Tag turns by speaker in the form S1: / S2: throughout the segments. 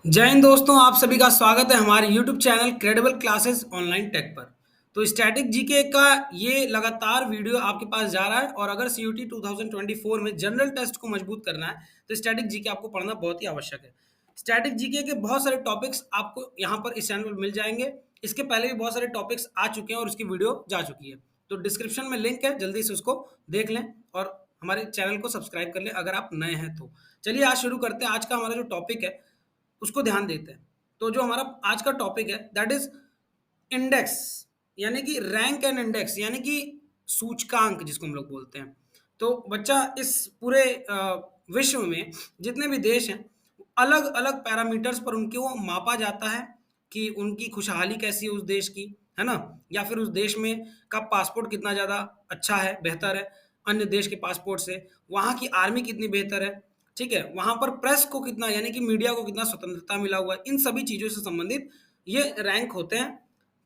S1: जय हिंद दोस्तों, आप सभी का स्वागत है हमारे YouTube channel credible classes online tech पर। तो स्टैटिक जीके का ये लगातार वीडियो आपके पास जा रहा है और अगर सीयूटी 2024 में जनरल टेस्ट को मजबूत करना है तो स्टैटिक जीके आपको पढ़ना बहुत ही आवश्यक है। स्टैटिक जीके के बहुत सारे टॉपिक्स आपको यहाँ पर इस चैनल पर मिल जाएंगे। इसके पहले भी बहुत सारे टॉपिक्स आ चुके हैं और उसकी वीडियो जा चुकी है। तो डिस्क्रिप्शन में लिंक है, जल्दी से उसको देख लें और हमारे चैनल को सब्सक्राइब कर लें अगर आप नए हैं तो। चलिए आज शुरू करते हैं। आज का हमारा जो टॉपिक है उसको ध्यान देते हैं। तो जो हमारा आज का टॉपिक है दैट इज इंडेक्स, यानी कि रैंक एंड इंडेक्स, यानी कि सूचकांक जिसको हम लोग बोलते हैं। तो बच्चा इस पूरे विश्व में जितने भी देश हैं अलग अलग पैरामीटर्स पर उनको मापा जाता है कि उनकी खुशहाली कैसी है उस देश की, है ना, या फिर उस देश में का पासपोर्ट कितना ज़्यादा अच्छा है, बेहतर है अन्य देश के पासपोर्ट से, वहाँ की आर्मी कितनी बेहतर है, ठीक है, वहाँ पर प्रेस को कितना, यानी कि मीडिया को कितना स्वतंत्रता मिला हुआ है, इन सभी चीज़ों से संबंधित ये रैंक होते हैं,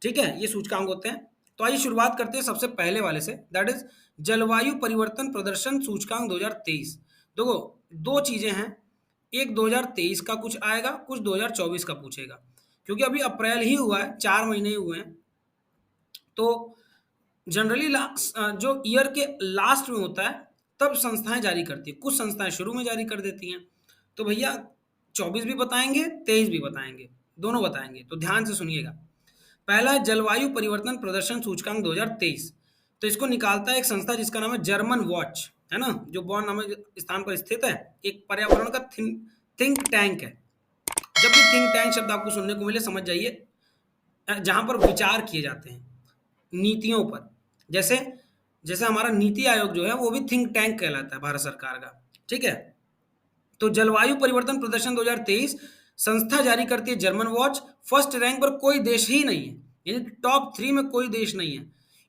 S1: ठीक है, ये सूचकांक होते हैं। तो आइए शुरुआत करते हैं सबसे पहले वाले से, दैट इज जलवायु परिवर्तन प्रदर्शन सूचकांक 2023। देखो, दो चीज़ें हैं, एक 2023 का कुछ आएगा, कुछ 2024 का पूछेगा, क्योंकि अभी अप्रैल ही हुआ है, 4 महीने ही हुए हैं। तो जनरली जो ईयर के लास्ट में होता है तब संस्थाएं जारी करती है, कुछ संस्थाएं शुरू में जारी कर देती हैं। तो भैया 24 भी बताएंगे, 23 भी बताएंगे, दोनों बताएंगे, तो ध्यान से सुनिएगा। पहला है जलवायु परिवर्तन प्रदर्शन सूचकांक 2023। तो इसको निकालता है एक संस्था जिसका नाम है जर्मन वॉच, है ना, जो बॉन नामक स्थान पर स्थित है, एक पर्यावरण का थिंक टैंक है। जब भी थिंक टैंक शब्द आपको सुनने को मिले समझ जाइए जहां पर विचार किए जाते हैं नीतियों पर। जैसे जैसे हमारा नीति आयोग जो है वो भी थिंक टैंक कहलाता है भारत सरकार का, ठीक है। तो जलवायु परिवर्तन प्रदर्शन 2023 संस्था जारी करती है जर्मन वॉच। फर्स्ट रैंक पर कोई देश ही नहीं है, यानी टॉप 3 में कोई देश नहीं है।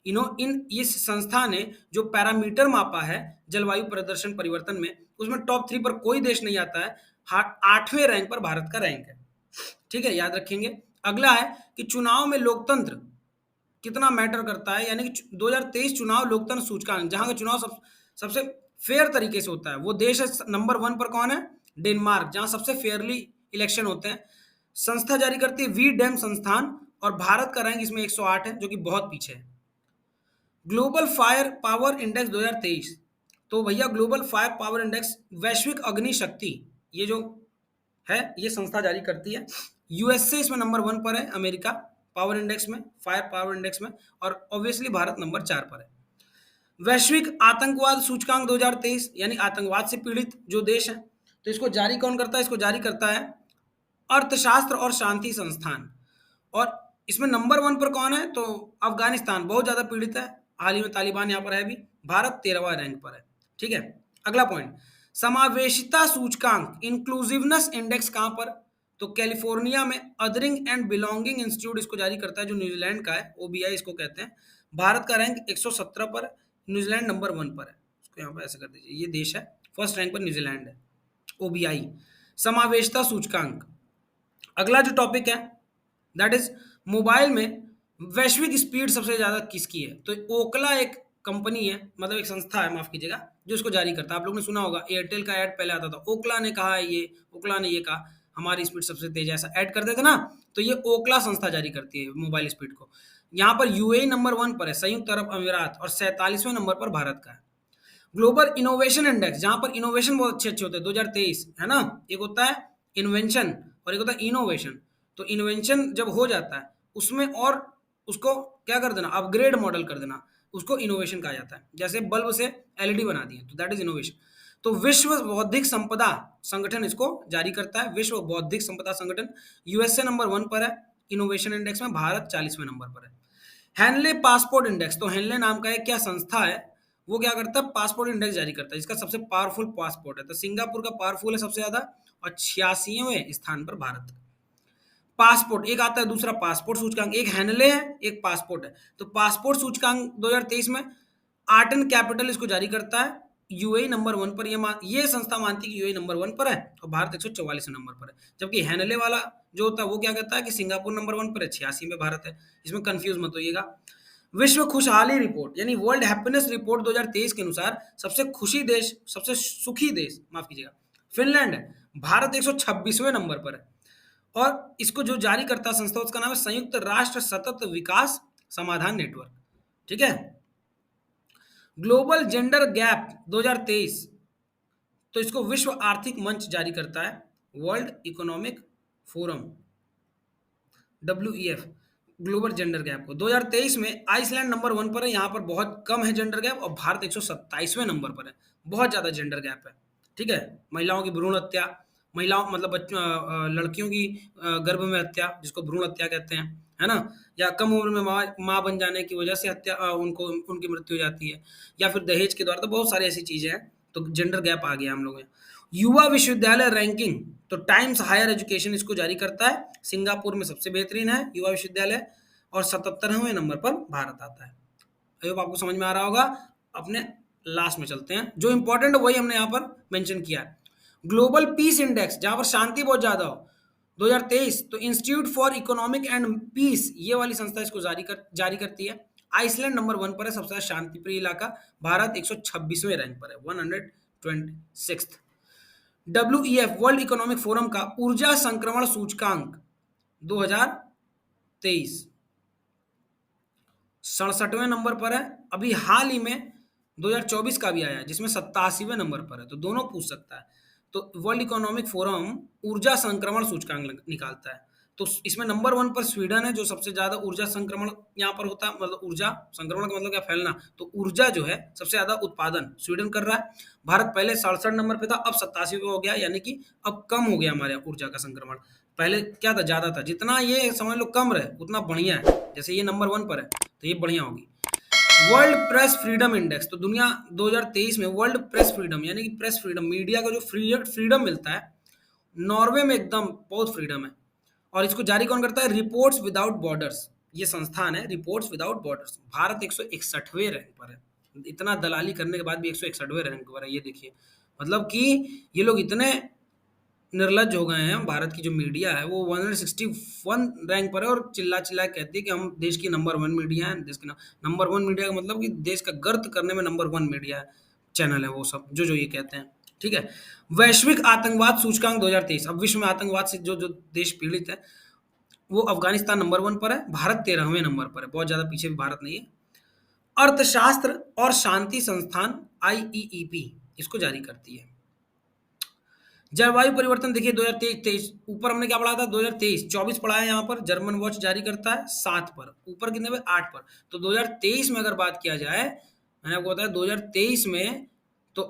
S1: इन इस संस्था ने जो पैरामीटर मापा है जलवायु प्रदर्शन परिवर्तन में, उसमें टॉप 3 पर कोई देश नहीं आता है। 8वें रैंक पर भारत का रैंक है, ठीक है, याद रखेंगे। अगला है कि चुनाव में लोकतंत्र कितना मैटर करता है, यानी कि 2023 चुनाव लोकतंत्र सूचकांक, जहां का चुनाव सबसे फेयर तरीके से होता है, वो देश है नंबर 1 पर कौन है, डेनमार्क, जहां सबसे फेयरली इलेक्शन होते हैं। संस्था जारी करती है वी डैम संस्थान और भारत का रैंक इसमें 108 है, जो कि बहुत पीछे है। Global fire power index 2023। तो भैया ग्लोबल फायर पावर इंडेक्स, वैश्विक अग्नि शक्ति, ये जो है ये संस्था जारी करती है। यूएसए इसमें नंबर 1 पर है, अमेरिका पावर इंडेक्स में, फायर पावर इंडेक्स में, और ऑब्वियसली भारत नंबर 4 पर है। वैश्विक आतंकवाद सूचकांक 2023, यानी आतंकवाद से पीड़ित जो देश है, तो इसको जारी कौन करता है, इसको जारी करता है अर्थशास्त्र और शांति संस्थान। और इसमें नंबर 1 पर कौन है, तो अफगानिस्तान बहुत ज्यादा पीड़ित है, हाल ही में तालिबान यहाँ पर है भी। भारत 13वां रैंक पर है, ठीक है। अगला पॉइंट, समावेशिता सूचकांक इंक्लूसिवनेस इंडेक्स कहां पर, तो कैलिफोर्निया में अदरिंग एंड बिलोंगिंग इंस्टीट्यूट इसको जारी करता है, जो न्यूजीलैंड का है, ओबीआई इसको कहते हैं। भारत का रैंक 117 पर है, न्यूजीलैंड नंबर 1 पर है। इसको यहाँ पर ऐसे कर दीजिए, ये देश है, फर्स्ट रैंक पर न्यूजीलैंड है, ओबीआई समावेशिता सूचकांक। अगला जो टॉपिक है दैट इज मोबाइल में वैश्विक स्पीड सबसे ज्यादा किसकी है, तो ओकला एक कंपनी है, मतलब एक संस्था है, माफ कीजिएगा, जो इसको जारी करता है। आप लोगों ने सुना होगा एयरटेल का ऐड पहले आता था, ओकला ने कहा है, ये ओकला ने ये कहा हमारी स्पीड सबसे तेज है, ऐसा ऐड करते थे ना, तो ये ओकला संस्था जारी करती है मोबाइल स्पीड को। यहाँ पर यूएई नंबर 1 पर है, संयुक्त अरब अमीरात, और 47वें नंबर पर भारत का है। ग्लोबल इनोवेशन इंडेक्स, जहां पर इनोवेशन बहुत अच्छे अच्छे होते हैं, 2023, है ना, एक होता है इन्वेंशन और एक होता है इनोवेशन। तो इन्वेंशन जब हो जाता है उसमें और उसको क्या कर देना, अपग्रेड मॉडल कर देना, उसको इनोवेशन कहा जाता है। जैसे बल्ब से एलईडी बना दिए, तो दैट इज इनोवेशन। तो विश्व बौद्धिक संपदा संगठन इसको जारी करता है, विश्व बौद्धिक संपदा संगठन। यूएसए नंबर 1 पर है इनोवेशन इंडेक्स में, भारत 40वें नंबर पर है। हैनले पासपोर्ट इंडेक्स, तो हैनले नाम का एक क्या संस्था है, वो क्या करता है, पासपोर्ट इंडेक्स जारी करता है, जिसका सबसे पावरफुल पासपोर्ट है। तो सिंगापुर का पावरफुल है सबसे ज्यादा, और 86वें स्थान पर भारत। पासपोर्ट एक आता है, दूसरा पासपोर्ट सूचकांक, एक हैनले है एक पासपोर्ट है। तो पासपोर्ट सूचकांक 2023 में आर्ट एंड कैपिटल इसको जारी करता है, यूएई नंबर 1 पर। ये संस्था मानती है कि यूएई नंबर 1 पर है और भारत 144 नंबर पर है। जबकि हैनले वाला जो होता है वो क्या कहता है कि सिंगापुर नंबर 1 पर है, 86 में भारत है। इसमें कंफ्यूज मत होइएगा। विश्व खुशहाली रिपोर्ट, यानी वर्ल्ड हैप्पीनेस रिपोर्ट 2023 के अनुसार सबसे खुशी देश, सबसे सुखी देश, माफ कीजिएगा, फिनलैंड है। भारत 126वें नंबर पर है। और इसको जो जारी करता है संस्था उसका नाम है संयुक्त राष्ट्र सतत विकास समाधान नेटवर्क। ठीक है। ग्लोबल जेंडर गैप 2023, तो इसको विश्व आर्थिक मंच जारी करता है, world economic forum WEF, global gender gap को 2023 में आइसलैंड नंबर 1 पर है, यहाँ पर बहुत कम है जेंडर गैप, और भारत 127वें नंबर पर है, बहुत ज़्यादा जेंडर गैप है। ठीक है। महिलाओं की भ्रूण हत्या, महिलाओं मतलब लड़कियों की गर्भ में हत्या जिसको भ्रूण हत्या कहते हैं, है ना, या कम उम्र में माँ बन जाने की वजह से हत्या उनको उनकी मृत्यु हो जाती है, या फिर दहेज के द्वारा, तो बहुत सारी ऐसी चीज़ें हैं, तो जेंडर गैप आ गया हम लोग में। युवा विश्वविद्यालय रैंकिंग, तो टाइम्स हायर एजुकेशन इसको जारी करता है, सिंगापुर में सबसे बेहतरीन है युवा विश्वविद्यालय, और 77वें नंबर पर भारत आता है। आई होप आपको समझ में आ रहा होगा। अपने लास्ट में चलते हैं, जो इंपॉर्टेंट है वही हमने यहाँ पर मेंशन किया है। ग्लोबल पीस इंडेक्स, जहां पर शांति बहुत ज्यादा हो, 2023, तो institute for economic and peace, ये वाली संस्था इसको जारी करती है। आइसलैंड नंबर 1 पर है, सबसे ज्यादा शांतिप्रिय इलाका, भारत 126वें रैंक पर है, 126। WEF वर्ल्ड इकोनॉमिक फोरम का ऊर्जा संक्रमण सूचकांक 2023 67वें नंबर पर है। अभी हाल ही में 2024 का भी आया जिसमें 87वें नंबर पर है, तो दोनों पूछ सकता है। तो वर्ल्ड इकोनॉमिक फोरम ऊर्जा संक्रमण सूचकांक निकालता है, तो इसमें नंबर 1 पर स्वीडन है, जो सबसे ज्यादा ऊर्जा संक्रमण यहाँ पर होता है, मतलब ऊर्जा संक्रमण का मतलब क्या, फैलना, तो ऊर्जा जो है सबसे ज्यादा उत्पादन स्वीडन कर रहा है। भारत पहले 67 नंबर पे था, अब 87 पे हो गया, यानी कि अब कम हो गया हमारे यहाँ ऊर्जा का संक्रमण। पहले क्या था, ज्यादा था, जितना ये समझ लो कम रहे उतना बढ़िया है, जैसे ये नंबर 1 पर है तो ये बढ़िया होगी। वर्ल्ड प्रेस फ्रीडम इंडेक्स, तो दुनिया 2023 में वर्ल्ड प्रेस फ्रीडम, यानी कि प्रेस फ्रीडम, मीडिया का जो फ्रीडम मिलता है, नॉर्वे में एकदम बहुत फ्रीडम है। और इसको जारी कौन करता है, रिपोर्ट्स विदाउट बॉर्डर्स, ये संस्थान है रिपोर्ट्स विदाउट बॉर्डर्स। भारत 161वें रैंक पर है, इतना दलाली करने के बाद भी 161वें रैंक पर है, ये देखिए, मतलब कि ये लोग इतने निर्लज हो गए हैं। भारत की जो मीडिया है वो 161 रैंक पर है, और चिल्ला चिल्ला कहती है कि हम देश की नंबर 1 मीडिया है, देश की नंबर 1 मीडिया का मतलब कि देश का गर्त करने में नंबर 1 मीडिया चैनल है वो सब जो ये कहते हैं। ठीक है। वैश्विक आतंकवाद सूचकांक 2023, अब विश्व में आतंकवाद से जो जो देश पीड़ित है, वो अफगानिस्तान नंबर 1 पर है, भारत 13वें नंबर पर है, बहुत ज्यादा पीछे भी भारत नहीं है। अर्थशास्त्र और शांति संस्थान IEEP इसको जारी करती है। जलवायु परिवर्तन देखिए 2023, ऊपर हमने क्या पढ़ा था, 2023, 24 पढ़ा है, यहाँ पर जर्मन वॉच जारी करता है 7 पर, ऊपर कितने पे, 8 पर। तो 2023 में अगर बात किया जाए, मैंने आपको बताया 2023 में तो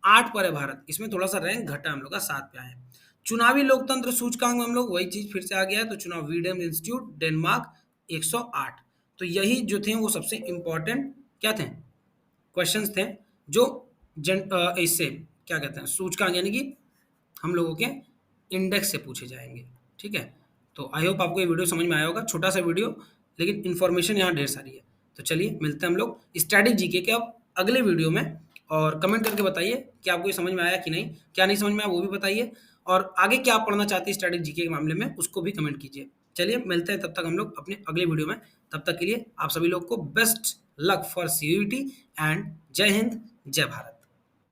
S1: 8 पर है भारत, इसमें थोड़ा सा रैंक घटा, हम लोग का 7 पे आया है। चुनावी लोकतंत्र सूचकांक में हम लोग वही चीज फिर से आ गया है, तो चुनाव वीडम इंस्टीट्यूट डेनमार्क 108। तो यही जो थे वो सबसे इंपॉर्टेंट क्या थे, क्वेश्चंस थे, जो इससे क्या कहते हैं सूचकांक, यानी कि हम लोगों के इंडेक्स से पूछे जाएंगे। ठीक है। तो आई होप आपको ये वीडियो समझ में आया होगा, छोटा सा वीडियो लेकिन इन्फॉर्मेशन यहाँ ढेर सारी है। तो चलिए मिलते हैं हम लोग स्टैटिक जीके के अब अगले वीडियो में, और कमेंट करके बताइए कि आपको ये समझ में आया कि नहीं, क्या नहीं समझ में आया वो भी बताइए, और आगे क्या आप पढ़ना चाहते हैं स्टैटिक जीके के मामले में उसको भी कमेंट कीजिए। चलिए मिलते हैं तब तक हम लोग अपने अगले वीडियो में, तब तक के लिए आप सभी लोग को best luck for CUET and जय हिंद जय भारत।